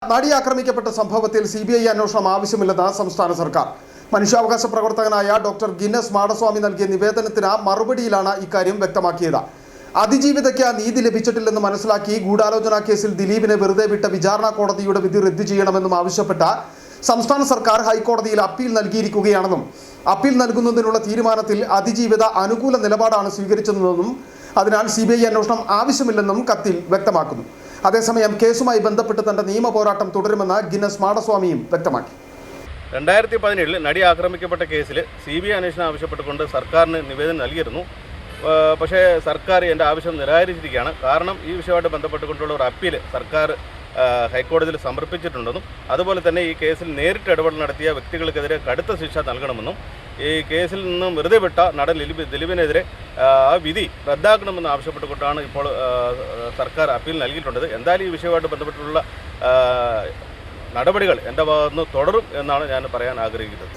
നടി ആക്രമിക്കപ്പെട്ട സംഭവത്തിൽ CBI അന്വേഷണം ആവശ്യമില്ലെന്ന് സംസ്ഥാന സർക്കാർ. മനുഷ്യാവകാശ പ്രവർത്തകനായ ഡോക്ടർ ഗിന്നസ് മാടസ്വാമി നൽകിയ നിവേദനത്തിന് മറുപടിയിലാണ് ഇക്കാര്യം വ്യക്തമാക്കിയത്. അതിജീവിതയ്ക്ക് നീതി ലഭിച്ചിട്ടില്ലെന്ന് മനസ്സിലാക്കി ഗൂഢാലോചന കേസിൽ ദിലീപിനെ വെറുതെ വിട്ട വിചാരണ കോടതിയുടെ വിധി റദ്ദു ചെയ്യണമെന്നും ആവശ്യപ്പെട്ട സംസ്ഥാന സർക്കാർ ഹൈക്കോടതിയിൽ അപ്പീൽ നൽകിയിരിക്കുകയാണെന്നും അപ്പീൽ നൽകുന്നതിനുള്ള തീരുമാനത്തിൽ അതിജീവിത അനുകൂല നിലപാടാണ് സ്വീകരിച്ചതെന്നും അതിനാൽ CBI അന്വേഷണം ആവശ്യമില്ലെന്നും കത്തിൽ വ്യക്തമാക്കുന്നു. അതേസമയം കേസുമായി ബന്ധപ്പെട്ട് തന്റെ നിയമ പോരാട്ടം തുടരുമെന്ന് ഗിന്നസ് മാടസ്വാമിയും വ്യക്തമാക്കി. 2017 നടി ആക്രമിക്കപ്പെട്ട കേസിൽ CBI അന്വേഷണം ആവശ്യപ്പെട്ടുകൊണ്ട് സർക്കാരിന് നിവേദനം നൽകിയിരുന്നു. പക്ഷേ സർക്കാർ എൻ്റെ ആവശ്യം നിരാകരിച്ചിരിക്കുകയാണ്. കാരണം ഈ വിഷയമായിട്ട് ബന്ധപ്പെട്ടുകൊണ്ടുള്ള ഒരു അപ്പീൽ സർക്കാർ ഹൈക്കോടതിയിൽ സമർപ്പിച്ചിട്ടുണ്ടെന്നും അതുപോലെ തന്നെ ഈ കേസിൽ നേരിട്ട് ഇടപെടൽ നടത്തിയ വ്യക്തികൾക്കെതിരെ കടുത്ത ശിക്ഷ നൽകണമെന്നും ഈ കേസിൽ നിന്നും വെറുതെ വിട്ട നടൻ ദിലീപിനെതിരെ ആ വിധി റദ്ദാക്കണമെന്ന് ആവശ്യപ്പെട്ടുകൊണ്ടാണ് ഇപ്പോൾ സർക്കാർ അപ്പീൽ നൽകിയിട്ടുള്ളത്. എന്തായാലും ഈ വിഷയമായിട്ട് ബന്ധപ്പെട്ടുള്ള നടപടികൾ എൻ്റെ ഭാഗത്തുനിന്ന് തുടരും എന്നാണ് ഞാൻ പറയാൻ ആഗ്രഹിക്കുന്നത്.